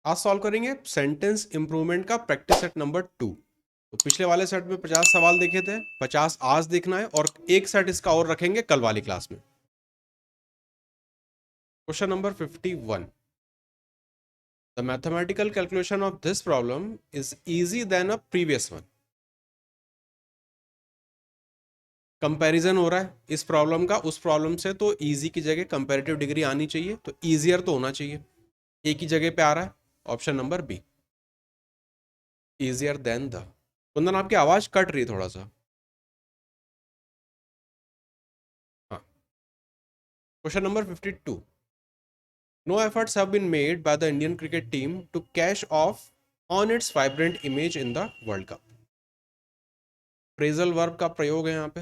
आज सॉल्व करेंगे sentence improvement का प्रैक्टिस सेट नंबर 2। तो पिछले वाले सेट में 50 सवाल देखे थे, 50 आज देखना है और एक सेट इसका और रखेंगे कल वाली क्लास में। Question number 51। The mathematical calculation of this problem is easy then a previous one. Comparison हो रहा है इस प्रॉब्लम का उस प्रॉब्लम से, तो इजी की जगह कंपैरेटिव डिग्री आनी चाहिए, तो इजियर तो होना चाहिए। एक ही जगह पे आ रहा है, option number b, easier than the. Kundan आपकी आवाज कट रही है थोड़ा सा। हाँ, question number 52। No efforts have been made by the Indian cricket team to cash off on its vibrant image in the World Cup. Phrasal verb का प्रयोग है यहाँ पे।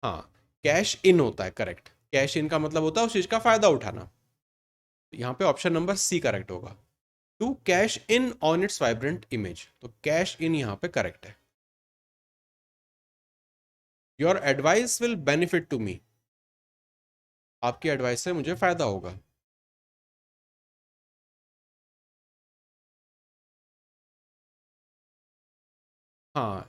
हाँ, कैश इन होता है, करेक्ट। कैश इन का मतलब होता है उस चीज का फायदा उठाना। यहाँ पे ऑप्शन नंबर सी करेक्ट होगा, to cash in on its vibrant image. तो कैश इन यहाँ पे करेक्ट है। Your advice will benefit to me. आपकी एडवाइस से मुझे फायदा होगा। हाँ,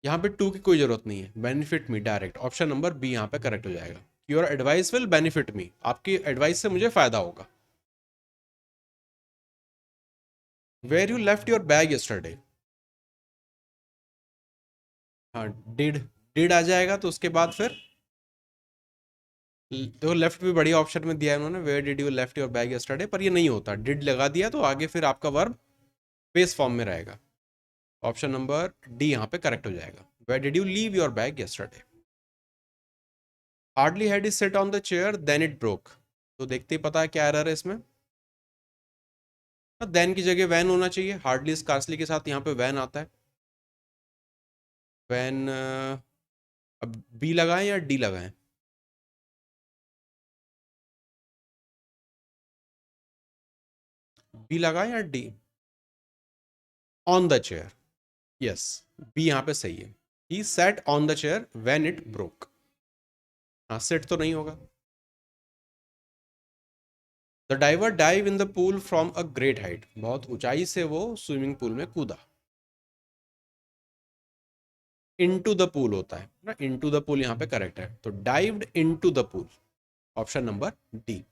यहाँ पे टू की कोई जरूरत नहीं है, benefit me direct. Option number b यहाँ पे करेक्ट हो जाएगा। Your advice will benefit me, आपकी एडवाइस से मुझे फायदा होगा। Where you left your bag yesterday. हाँ, डिड आ जाएगा, तो उसके बाद फिर तो लेफ्ट भी बढ़िया ऑप्शन में दिया है उन्होंने, where did you left your bag yesterday, पर ये नहीं होता, डिड लगा दिया तो आगे फिर आपका वर्ब बेस फॉर्म में रहेगा। ऑप्शन नंबर डी यहाँ पे करेक्ट हो जाएगा, where did you leave your bag yesterday. Hardly had is sit on the chair then it broke. तो देखते ही पता है क्या एरर है इसमें। देन की जगह वैन होना चाहिए, हार्डली स्कार्सली के साथ यहाँ पे वैन आता है। वैन, अब बी लगाएं या डी लगाएं। बी लगाएं या d. On the chair, yes, b यहाँ पे सही है। He sat on the chair when it broke. हाँ, सेट तो नहीं होगा। The diver dive in the pool from a great height. बहुत ऊंचाई से वो स्विमिंग पूल में कूदा। इनटू द पूल होता है ना, इनटू द पूल यहाँ पे करेक्ट है, तो dived into the pool, option number D.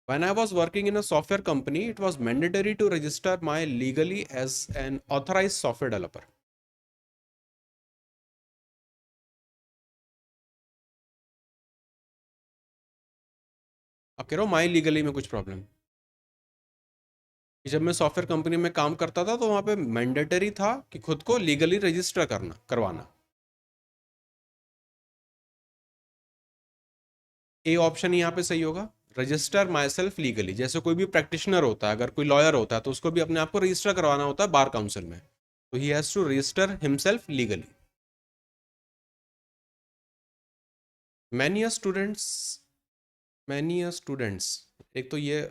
When I was working in a software company, it was mandatory to register my legally as an authorized software developer. अब कह रहा हूँ माई legally में कुछ प्रॉब्लम। जब मैं सॉफ्टवेयर कंपनी में काम करता था तो वहां पे मैंडेटरी था कि खुद को लीगली रजिस्टर करवाना। ए ऑप्शन यहाँ पे सही होगा, रजिस्टर माई सेल्फ लीगली। जैसे कोई भी प्रैक्टिशनर होता है, अगर कोई लॉयर होता है तो उसको भी अपने आप को रजिस्टर करवाना होता है बार काउंसिल में, तो he has to register himself legally. Many a students, many a students, एक तो ये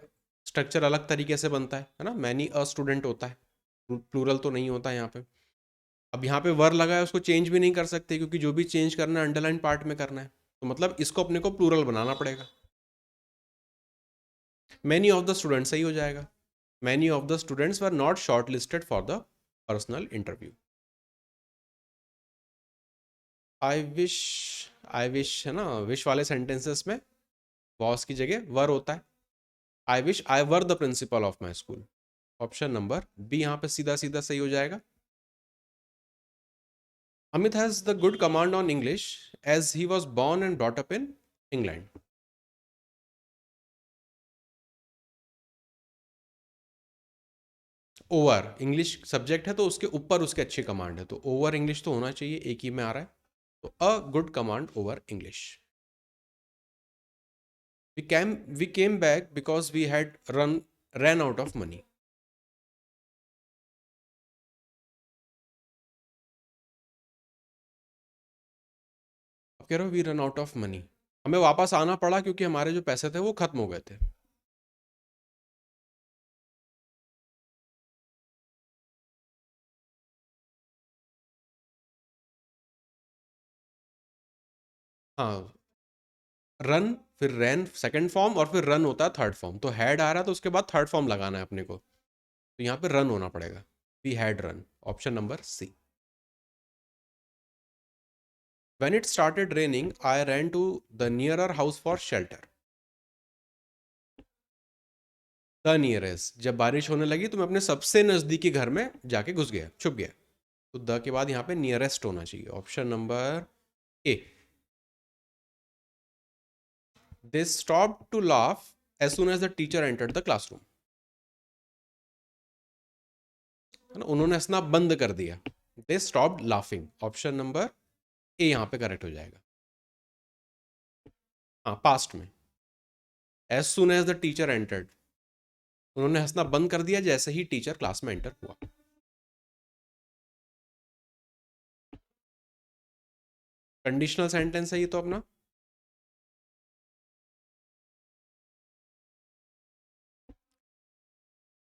स्ट्रक्चर अलग तरीके से बनता है ना, मैनी अ स्टूडेंट होता है, प्लूरल तो नहीं होता यहाँ पे। अब यहाँ पे वर लगा है, उसको चेंज भी नहीं कर सकते क्योंकि जो भी चेंज करना है अंडरलाइन पार्ट में करना है, तो मतलब इसको अपने को प्लूरल बनाना पड़ेगा। मैनी ऑफ द स्टूडेंट्स सही हो जाएगा। Many of the students were not short listed for the personal interview. I wish, I wish है ना, विश वाले सेंटेंसेस में वॉस की जगह वर होता है। I wish I were the principal of my school, option number b यहाँ पे सीधा सीधा सही हो जाएगा। Amit has the good command on English as he was born and brought up in England. Over English subject है तो उसके ऊपर उसके अच्छी कमांड है, तो ओवर इंग्लिश तो होना चाहिए, एक ही में आ रहा है, तो a good command over English. We came back because we had run out of money. अब कह रहे हो we run out of money, हमें वापस आना पड़ा क्योंकि हमारे जो पैसे थे वो खत्म हो गए थे। हाँ, रन फिर रैन सेकंड फॉर्म और फिर रन होता है थर्ड फॉर्म। तो हैड आ रहा है तो उसके बाद थर्ड फॉर्म लगाना है अपने को, तो यहाँ पे रन होना पड़ेगा। We had run, option number c. When it started raining, I ran to the nearer house for shelter. The nearest, जब बारिश होने लगी तो मैं अपने सबसे नजदीकी घर में जाके घुस गया, छुप गया। तो द के बाद यहाँ पे नियरेस्ट होना चाहिए, option number a. They stop to laugh as soon as the teacher entered the classroom. उन्होंने हंसना बंद कर दिया। They stop laughing, option number a यहाँ पे करेक्ट हो जाएगा। हाँ, पास्ट में, as soon as the teacher entered, उन्होंने हंसना बंद कर दिया जैसे ही टीचर क्लास में एंटर हुआ। कंडीशनल सेंटेंस है ये तो अपना।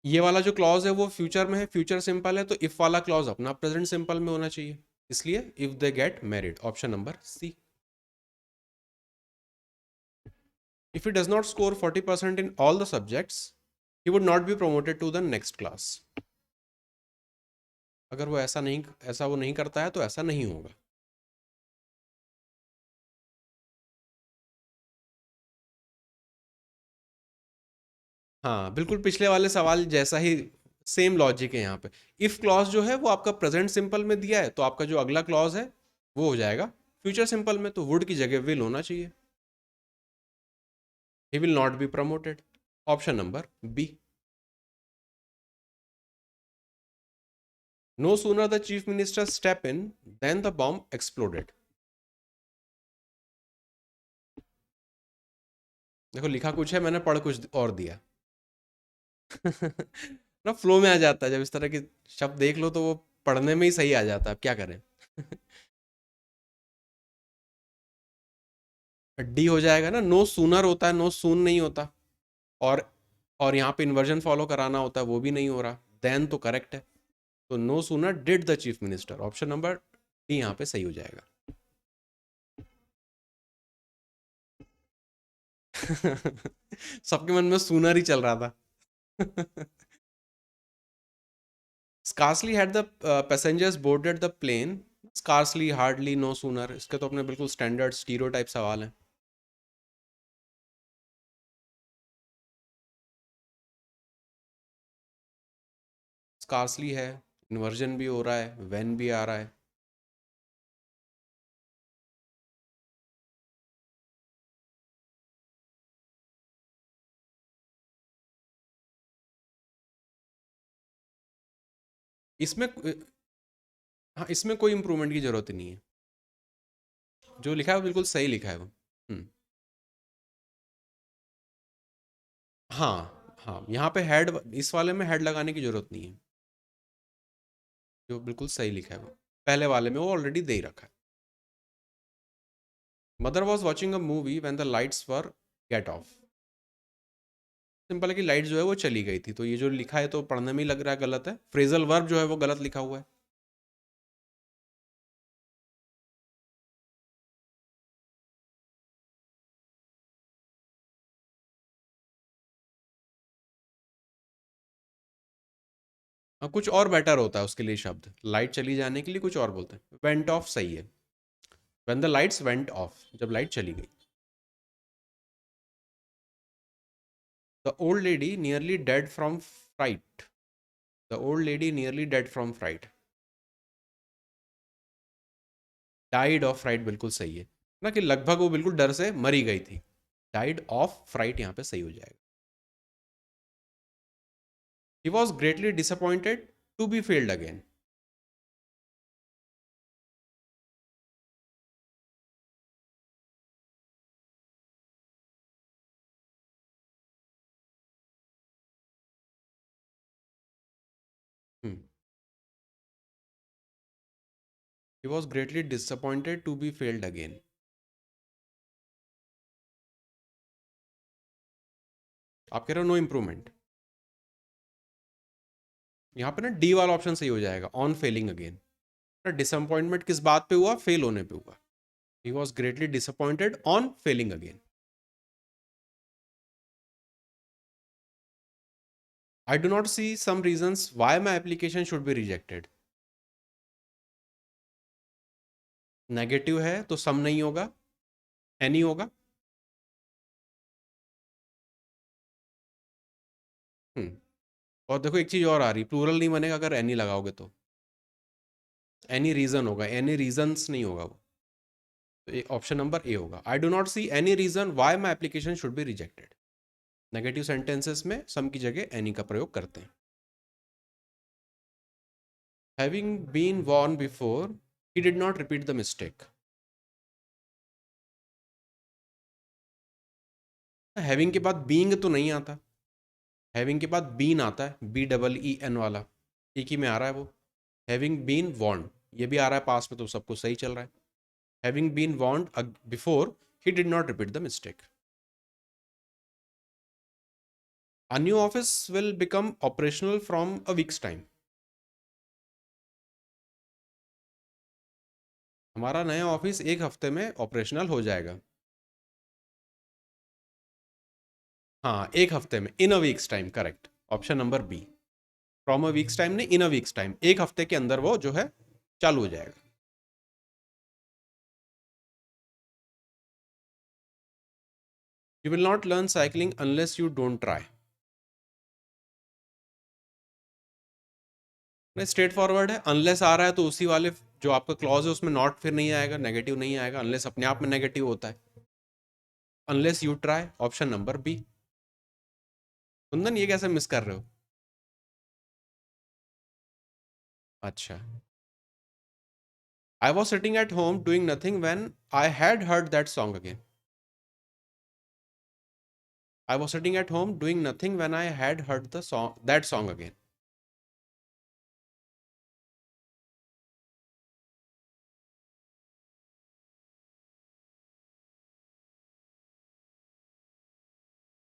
ये वाला जो क्लॉज है वो फ्यूचर में है, फ्यूचर सिंपल है, तो इफ वाला क्लॉज अपना प्रेजेंट सिंपल में होना चाहिए, इसलिए if they get married, option number c. If he does not score 40% in all the subjects, he would not be promoted to the next class. अगर वो ऐसा वो नहीं करता है तो ऐसा नहीं होगा। हाँ बिल्कुल, पिछले वाले सवाल जैसा ही सेम लॉजिक है यहाँ पे। इफ क्लॉज जो है वो आपका प्रेजेंट सिंपल में दिया है, तो आपका जो अगला क्लॉज है वो हो जाएगा फ्यूचर सिंपल में, तो वुड की जगह विल होना चाहिए। He will not be promoted, option number b. No sooner the chief minister step in than the bomb exploded. देखो लिखा कुछ है, मैंने पढ़ कुछ और दिया। ना फ्लो में आ जाता है, जब इस तरह के शब्द देख लो तो वो पढ़ने में ही सही आ जाता है, अब क्या करें। डी हो जाएगा ना, नो सूनर होता है, नो सून नहीं होता। और और यहाँ पे इन्वर्जन फॉलो कराना होता है, वो भी नहीं हो रहा। देन तो करेक्ट है, तो no sooner did the chief minister, option number D यहाँ पे सही हो जाएगा। सबके मन में सूनर ही चल रहा था। Scarcely had the passengers boarded the plane. Scarcely, hardly, no sooner, इसके तो अपने बिल्कुल स्टैंडर्ड स्टीरियोटाइप सवाल हैं। Scarcely है, इन्वर्जन भी हो रहा है, when भी आ रहा है। इसमें हाँ, इसमें कोई इंप्रूवमेंट की जरूरत नहीं है, जो लिखा है वो बिल्कुल सही लिखा है वो। हाँ हाँ, यहाँ पे हेड, इस वाले में हेड लगाने की जरूरत नहीं है, जो बिल्कुल सही लिखा है वो। पहले वाले में वो ऑलरेडी दे ही रखा है। Mother was watching a movie when the lights were get off. Simple है कि लाइट जो है वो चली गई थी, तो ये जो लिखा है तो पढ़ने में ही लग रहा है गलत है, फ्रेजल वर्ब जो है वो गलत लिखा हुआ है। हाँ, कुछ और बेटर होता है उसके लिए शब्द, लाइट चली जाने के लिए कुछ और बोलते हैं। वेंट ऑफ सही है, when the lights went off, जब लाइट चली गई। The old lady nearly dead from fright. The old lady nearly dead from fright, died of fright बिल्कुल सही है ना, कि लगभग वो बिल्कुल डर से मरी गई थी। डाइड ऑफ फ्राइट यहाँ पे सही हो जाएगा। He was greatly disappointed to be failed again. He was greatly disappointed to be failed again. आप कह रहे हो नो इम्प्रूवमेंट, यहाँ पे ना डी वाला ऑप्शन सही हो जाएगा, ऑन फेलिंग अगेन। डिसअपॉइंटमेंट किस बात पे हुआ, फेल होने पे हुआ। He was greatly disappointed on failing again. I do not see some reasons why my application should be rejected. Negative है तो सम नहीं होगा, एनी होगा. हम्म. और देखो एक चीज और आ रही, प्लूरल नहीं बनेगा अगर एनी लगाओगे तो. एनी रीजन होगा, एनी रीजंस नहीं होगा वो. तो ऑप्शन नंबर ए होगा. I do not see any reason why my application should be rejected. Negative sentences में सम की जगह एनी का प्रयोग करते हैं. Having been warn before, he did not repeat the mistake. Having के बाद बीइंग तो नहीं आता, हैविंग के बाद बीन आता है, BEEN वाला, एक ही में आ रहा है वो. हैविंग बीन वॉर्न ये भी आ रहा है पास में, तो सब कुछ सही चल रहा है. Having been warned before, he did not repeat the mistake. A new office will become operational from a week's time. हमारा नया ऑफिस एक हफ्ते में ऑपरेशनल हो जाएगा. हाँ, एक हफ्ते में, in a week's time, correct. Option number b. From a week's time नहीं, इन अ वीक्स टाइम, एक हफ्ते के अंदर वो जो है चालू हो जाएगा. You will not learn cycling unless you don't try. नहीं, स्ट्रेट फॉरवर्ड है. अनलेस आ रहा है तो उसी वाले जो आपका क्लॉज है उसमें नॉट फिर नहीं आएगा, नेगेटिव नहीं आएगा. अनलेस अपने आप में नेगेटिव होता है. Unless you try, option number B. Kundan ये कैसे मिस कर रहे हो? अच्छा. I was sitting at home doing nothing when I had heard that song again. I was sitting at home doing nothing when I had heard that song again.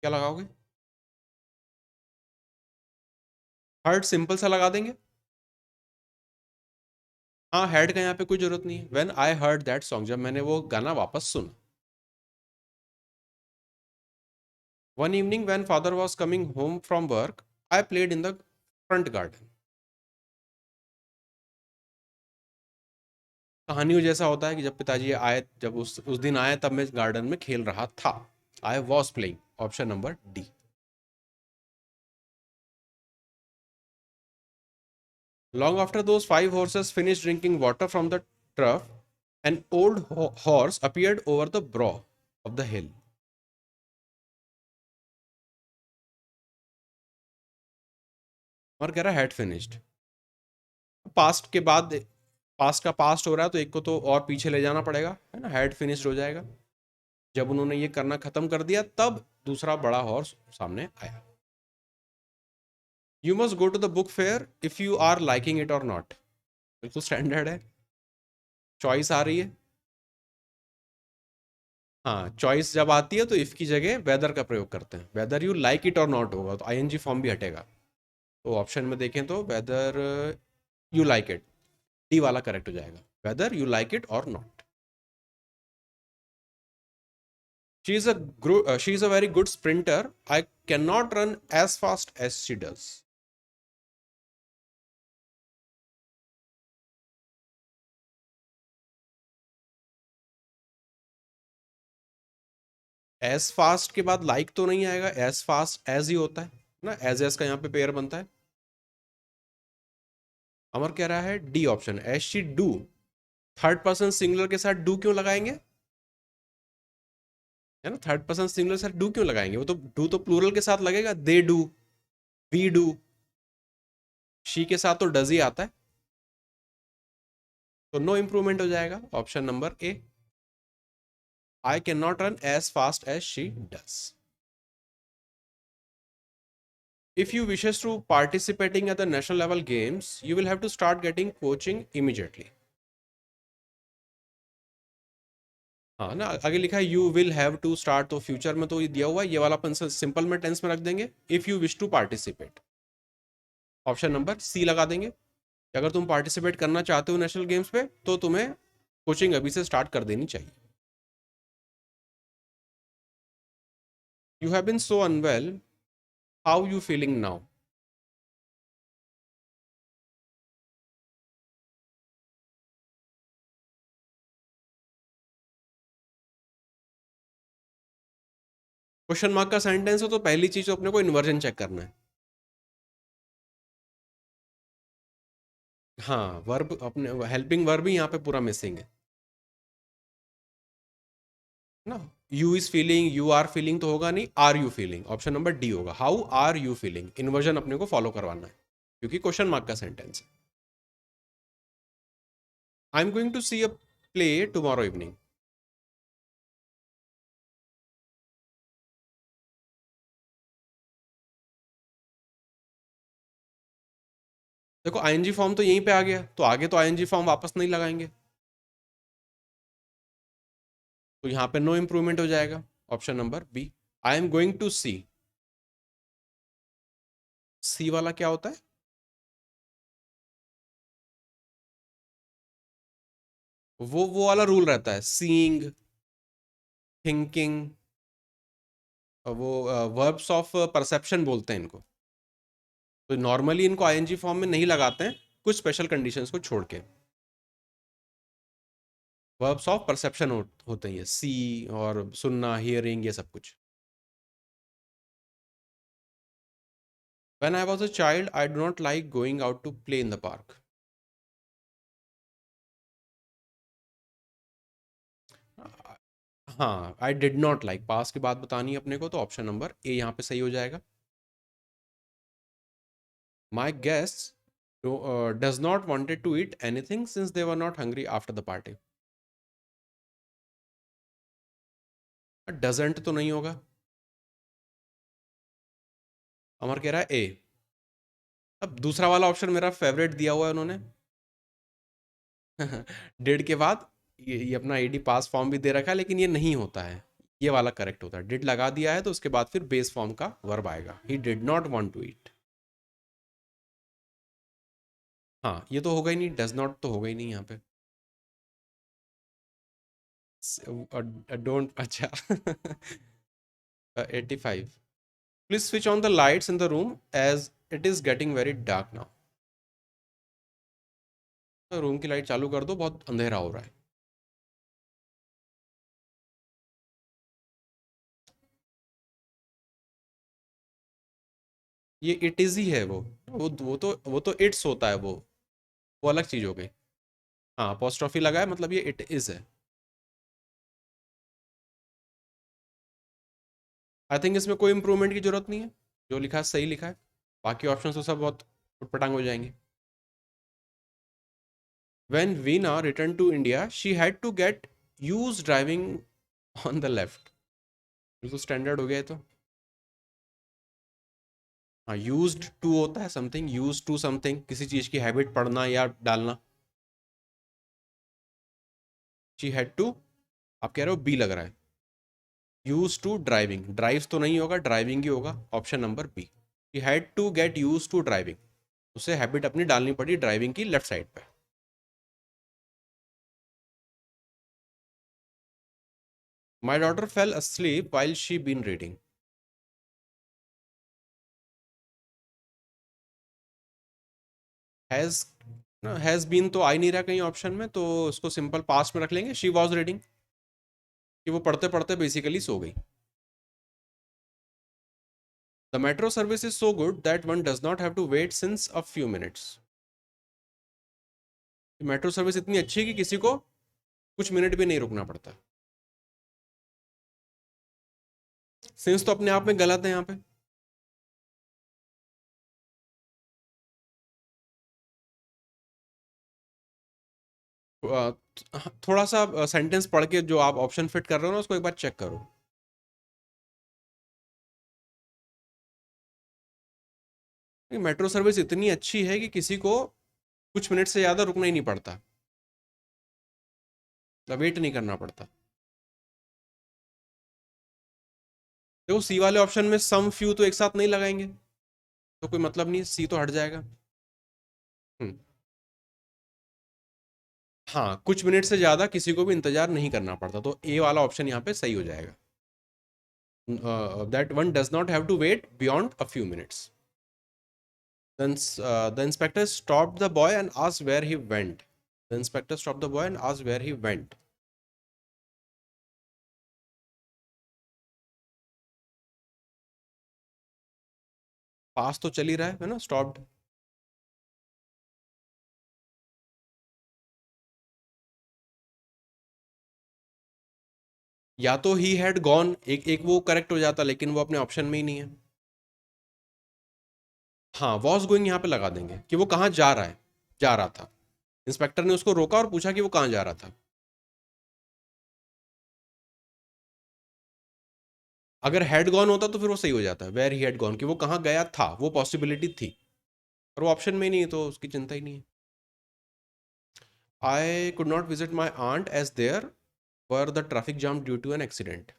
क्या लगाओगे? Heard simple सा लगा देंगे. हाँ, हैड का यहाँ पे कोई जरूरत नहीं है. When I heard that song, जब मैंने वो गाना वापस सुना. One evening when father was coming home from work, I played in the front garden. कहानियों जैसा होता है कि जब पिताजी आए, जब उस दिन आए तब मैं गार्डन में खेल रहा था. I was playing. Option number D. Long after those 5 horses finished drinking water from the trough, an old horse appeared over the brow of the hill. और कह रहा हैड फिनिश्ड. पास्ट के बाद, पास्ट का पास्ट हो रहा है तो एक को तो और पीछे ले जाना पड़ेगा, है ना. हैड फिनिश्ड हो जाएगा. जब उन्होंने ये करना खत्म कर दिया तब दूसरा बड़ा हॉर्स सामने आया. You must go to the book fair if you are liking it or not. बिल्कुल स्टैंडर्ड है. चॉइस आ रही है. हाँ, चॉइस जब आती है तो इफ की जगह वेदर का प्रयोग करते हैं. Weather you like it or not होगा तो आईएनजी फॉर्म भी हटेगा. तो ऑप्शन में देखें तो whether you like it, D वाला करेक्ट हो जाएगा. Whether you like it or not. She is a very good sprinter. I can not run as fast as she does. As fast के बाद लाइक तो नहीं आएगा, एज फास्ट एज ही होता है ना. एज का यहाँ पे पेयर बनता है. अमर कह रहा है D option, as she do. Third person singular के साथ डू क्यों लगाएंगे, है ना. थर्ड पर्सन सिंगुलर के साथ डू क्यों लगाएंगे, वो तो डू तो प्लूरल के साथ लगेगा. They do, we do. She के साथ तो डज ही आता है. तो नो इंप्रूवमेंट हो जाएगा. Option number A. I can not run as fast as she does. If you wishes to participating at the national level games, you will have to start getting coaching immediately. हाँ ना, आगे लिखा है you will have to start, तो future में तो ये दिया हुआ है, ये वाला अपन सिंपल में टेंस में रख देंगे. If you wish to participate, option number C लगा देंगे. अगर तुम पार्टिसिपेट करना चाहते हो नेशनल गेम्स पे तो तुम्हें कोचिंग अभी से स्टार्ट कर देनी चाहिए। You have been so unwell, how you feeling now? Question mark का सेंटेंस हो तो पहली चीज तो अपने को इन्वर्जन चेक करना है। हाँ, वर्ब अपने हेल्पिंग वर्ब ही यहाँ पे पूरा मिसिंग है ना। You is feeling, you are feeling तो होगा नहीं, are you feeling, option number d होगा, how are you feeling. Inversion अपने को फॉलो करवाना है क्योंकि क्वेश्चन मार्क का सेंटेंस है। I am going to see a play tomorrow evening. देखो आईएनजी फॉर्म तो यहीं पे आ गया, तो आगे तो आईएनजी फॉर्म वापस नहीं लगाएंगे, तो यहाँ पे नो इंप्रूवमेंट हो जाएगा, option number b. I am going to see, see वाला क्या होता है? वो वाला रूल रहता है, सीइंग, थिंकिंग, वो वर्ब्स ऑफ परसेप्शन बोलते हैं इनको। तो नॉर्मली इनको आईएनजी फॉर्म में नहीं लगाते हैं, कुछ स्पेशल कंडीशंस को छोड़ के। वर्ब्स ऑफ परसेप्शन होते हैं ये, सी और सुनना, हियरिंग, ये सब कुछ। When I was a child I do not like going out to play in the park. हाँ, आई डिड नॉट लाइक, पास की बात बतानी है अपने को, तो ऑप्शन नंबर ए यहाँ पे सही हो जाएगा। My guest does not wanted to eat anything since they were not hungry after the party। Doesn't तो नहीं होगा, अमर कह रहा है ए। अब दूसरा वाला ऑप्शन मेरा फेवरेट दिया हुआ है उन्होंने। डिड के बाद ये अपना एडी पास फॉर्म भी दे रखा है, लेकिन ये नहीं होता है, ये वाला करेक्ट होता है। डिड लगा दिया है तो उसके बाद फिर बेस फॉर्म का वर्ब आएगा, he did not want to eat. हाँ, ये तो होगा ही नहीं, डज नॉट तो होगा ही नहीं यहाँ पे। डोंट, अच्छा। 85, please switch on the lights in the room as it is getting very dark now. Room की लाइट चालू कर दो, बहुत अंधेरा हो रहा है। ये इट इज ही है वो तो इट्स होता है, वो अलग चीज हो गई। हाँ, अपोस्ट्रोफी लगा है, मतलब ये इट इज है। आई थिंक इसमें कोई इंप्रूवमेंट की जरूरत नहीं है, जो लिखा है सही लिखा है, बाकी ऑप्शन तो सब बहुत उटपटांग हो जाएंगे। When Veena returned to India, she had to get used driving on the left। बिल्कुल स्टैंडर्ड हो गया है तो। हाँ, यूज्ड टू होता है समथिंग, यूज टू समथिंग, किसी चीज की हैबिट पढ़ना या डालना। शी हैड टू, आप कह रहे हो बी लग रहा है, यूज टू ड्राइविंग, ड्राइव तो नहीं होगा, ड्राइविंग ही होगा, option number B. She had to get use to driving, उसे हैबिट अपनी डालनी पड़ी ड्राइविंग की लेफ्ट साइड पे। My daughter fell asleep while she been reading। Has, has been तो आ ही नहीं रहा कहीं ऑप्शन में, तो उसको सिंपल पास्ट में रख लेंगे, शी वॉज रीडिंग, कि वो पढ़ते पढ़ते बेसिकली सो गई। The metro service is so good that one does not have to wait since a few minutes. Metro service इतनी अच्छी है कि किसी को कुछ मिनट भी नहीं रुकना पड़ता। सिंस तो अपने आप में गलत है यहाँ पे। थोड़ा सा सेंटेंस पढ़ के जो आप ऑप्शन फिट कर रहे हो ना, उसको एक बार चेक करो। मेट्रो सर्विस इतनी अच्छी है कि किसी को कुछ मिनट से ज़्यादा रुकना ही नहीं पड़ता, वेट नहीं करना पड़ता। देखो सी वाले ऑप्शन में सम फ्यू तो एक साथ नहीं लगाएंगे, तो कोई मतलब नहीं, सी तो हट जाएगा। हम्म, हाँ, कुछ मिनट से ज़्यादा किसी को भी इंतजार नहीं करना पड़ता, तो ए वाला ऑप्शन यहाँ पे सही हो जाएगा। That one does not have to wait beyond a few minutes. The inspector stopped the boy and asked where he went. The inspector stopped the boy and asked where he went. पास तो चल ही रहा है ना, stopped. या तो he had gone, एक एक वो करेक्ट हो जाता, लेकिन वो अपने ऑप्शन में ही नहीं है। हाँ, वॉज गोइंग यहाँ पे लगा देंगे कि वो कहाँ जा रहा है, जा रहा था। इंस्पेक्टर ने उसको रोका और पूछा कि वो कहाँ जा रहा था। अगर हैड गॉन होता तो फिर वो सही हो जाता है, वेयर ही हैड गॉन, कि वो कहाँ गया था, वो पॉसिबिलिटी थी। पर वो ऑप्शन में ही नहीं है तो उसकी चिंता ही नहीं है। I could not visit my aunt as there were the traffic jam due to an accident.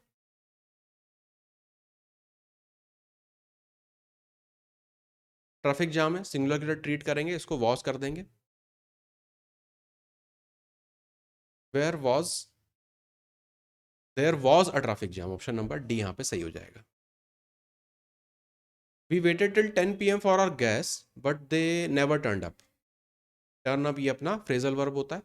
Traffic jam है, सिंगुलर की तरह ट्रीट करेंगे, इसको वॉज कर देंगे। Where was, there was a traffic jam, option number D यहाँ पे सही हो जाएगा। We waited till 10 PM for our guests but they never turn up. Turn up ये अपना फ्रेजल वर्ब होता है।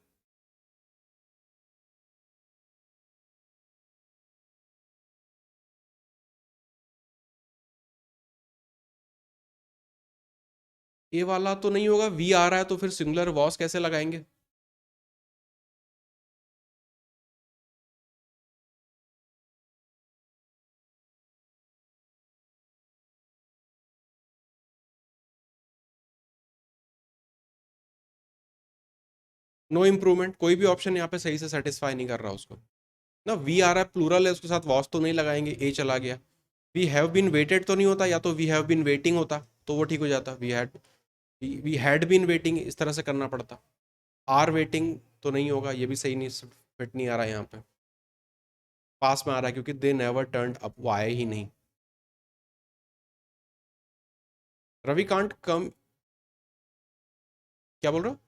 ये वाला तो नहीं होगा, वी आ रहा है तो फिर सिंगुलर वॉज कैसे लगाएंगे। नो इम्प्रूवमेंट, कोई भी ऑप्शन यहाँ पे सही से सेटिस्फाई नहीं कर रहा उसको ना। वी आ रहा है, प्लूरल है, उसके साथ वॉज तो नहीं लगाएंगे, ए चला गया। वी हैव बीन वेटेड तो नहीं होता, या तो वी हैव बीन वेटिंग होता तो वो ठीक हो जाता। वी हैड बीन वेटिंग इस तरह से करना पड़ता। आर वेटिंग तो नहीं होगा, ये भी सही नहीं, फिट नहीं आ रहा है यहाँ पे। पास में आ रहा है क्योंकि दे नेवर टर्न अप, वो आए ही नहीं। रवि कांट कम, क्या बोल रहे हो।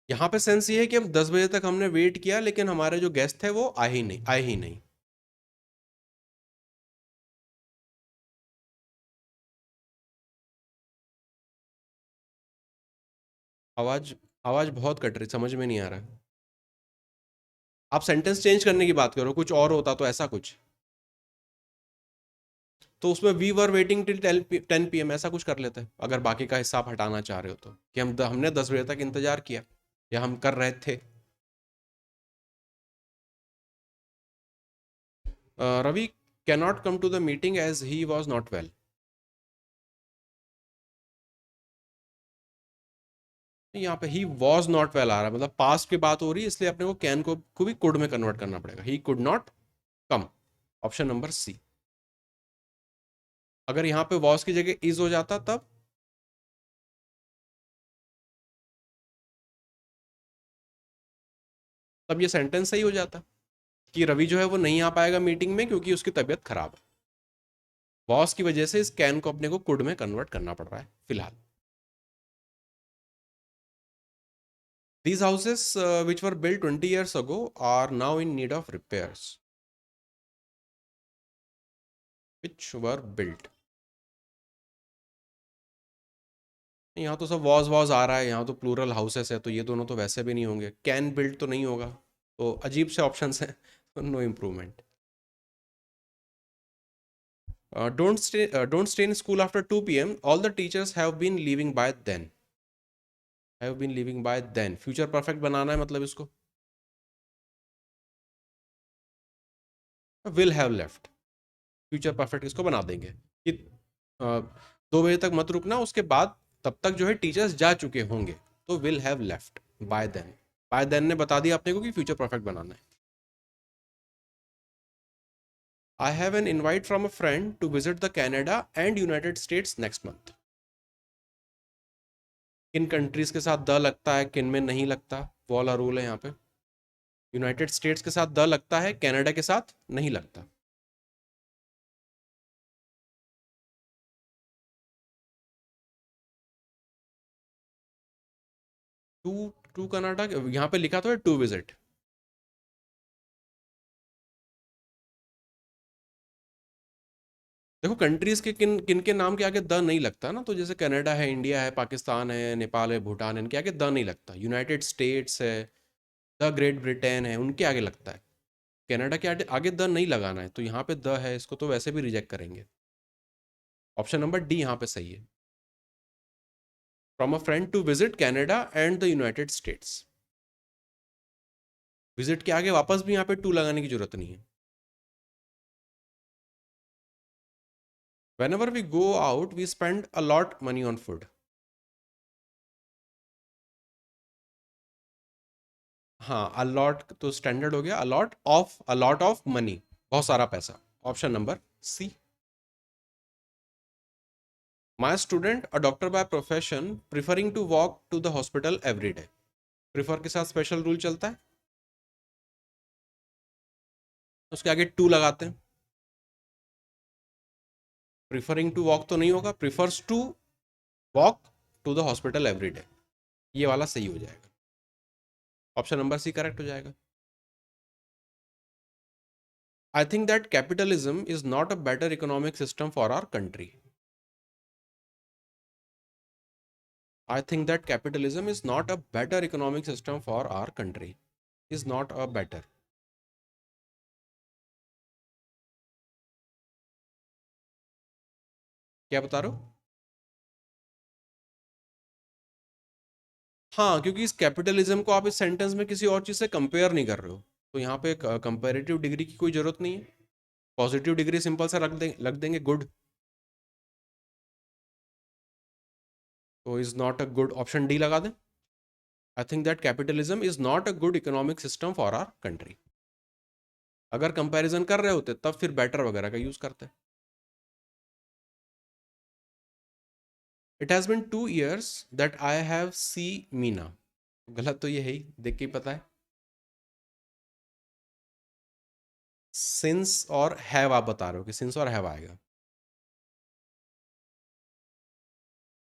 यहाँ पे सेंस ये है कि हम 10 बजे तक हमने वेट किया, लेकिन हमारे जो गेस्ट थे वो आए ही नहीं, आए ही नहीं। आवाज, आवाज बहुत कट रही, समझ में नहीं आ रहा है। आप सेंटेंस चेंज करने की बात करो, कुछ और होता तो ऐसा कुछ, तो उसमें we were waiting till 10 PM ऐसा कुछ कर लेते हैं, अगर बाकी का हिस्सा आप हटाना चाह रहे हो तो, कि हमने 10 बजे तक इंतजार किया, या हम कर रहे थे। Ravi cannot come to the meeting as he was not well. यहाँ पे ही वॉज नॉट वेल आ रहा है, मतलब पास्ट की बात हो रही है, इसलिए अपने को कैन को भी कुड में कन्वर्ट करना पड़ेगा। He could not come, option number C. अगर यहाँ पे वॉज की जगह इज हो जाता तब ये सेंटेंस सही हो जाता कि रवि जो है वो नहीं आ पाएगा मीटिंग में क्योंकि उसकी तबीयत खराब है। वॉस की वजह से इस कैन को अपने को कुड में कन्वर्ट करना पड़ रहा है फिलहाल। These houses which were build 20 years ago are now in need of repairs. Which were built, यहाँ तो सब वॉज आ रहा है, यहाँ तो प्लूरल हाउसेस है, तो ये दोनों तो वैसे भी नहीं होंगे। कैन बिल्ड तो नहीं होगा, तो अजीब से ऑप्शन हैं, तो no improvement. Don't stay in school after 2 PM, all the teachers have been leaving by then. Have been living by then, future perfect बनाना है मतलब इसको, will have left. Future perfect इसको बना देंगे कि 2 बजे तक मत रुकना, उसके बाद तब तक जो है टीचर्स जा चुके होंगे, तो will have left by then. By then ने बता दिया अपने को कि फ्यूचर परफेक्ट बनाना है। I have an invite from a friend to visit the Canada and United States next month. किन कंट्रीज के साथ द लगता है, किन में नहीं लगता, वो वाला रूल है यहाँ पे। यूनाइटेड स्टेट्स के साथ द लगता है, कनाडा के साथ नहीं लगता। टू कनाडा, यहाँ पे लिखा तो है टू विजिट। देखो कंट्रीज के किन किन के नाम के आगे द नहीं लगता ना, तो जैसे कनाडा है, इंडिया है, पाकिस्तान है, नेपाल है, भूटान है, इनके आगे द नहीं लगता। यूनाइटेड स्टेट्स है, द ग्रेट ब्रिटेन है, उनके आगे लगता है। कनाडा के आगे आगे द नहीं लगाना है, तो यहाँ पे द है, इसको तो वैसे भी रिजेक्ट करेंगे। ऑप्शन नंबर डी यहाँ पे सही है। From a friend to visit Canada and the United States. Visit के आगे वापस भी यहाँ पे टू लगाने की जरूरत नहीं है। whenever we go out we spend a lot money on food। हाँ, अलॉट तो स्टैंडर्ड हो गया, अलॉट ऑफ मनी, बहुत सारा पैसा। Option number C. My student a doctor by profession preferring to walk to the hospital every day. Prefer के साथ special rule चलता है, उसके आगे टू लगाते हैं। प्रिफरिंग टू वॉक तो नहीं होगा, prefers to walk to the hospital every day, ये वाला सही हो जाएगा। ऑप्शन नंबर सी करेक्ट हो जाएगा। I think that capitalism is not a better economic system for our country. I think that capitalism is not a better economic system for our country. Is not a better. क्या बता रहे हो? हाँ, क्योंकि इस capitalism को आप इस सेंटेंस में किसी और चीज से कंपेयर नहीं कर रहे हो, तो यहाँ पे कंपेरेटिव डिग्री की कोई जरूरत नहीं है। पॉजिटिव डिग्री सिंपल सा रख देंगे गुड। तो is not a good, option D लगा दें। I think that capitalism is not a good economic system for our country. अगर कंपैरिजन कर रहे होते तब फिर बेटर वगैरह का यूज करते। It has been 2 years that I have see Meena. गलत तो ये है ही, देख के ही पता है। सिंस और हैव आप बता रहे हो कि सिंस और हैव आएगा,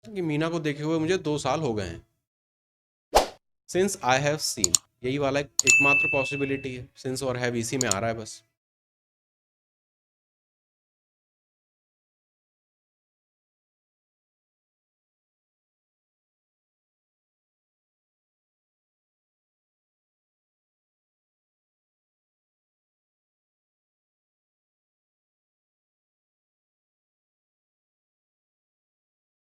कि मीना को देखे हुए मुझे 2 साल हो गए हैं। सिंस आई हैव सीन, यही वाला एकमात्र पॉसिबिलिटी है, सिंस और हैव इसी में आ रहा है बस।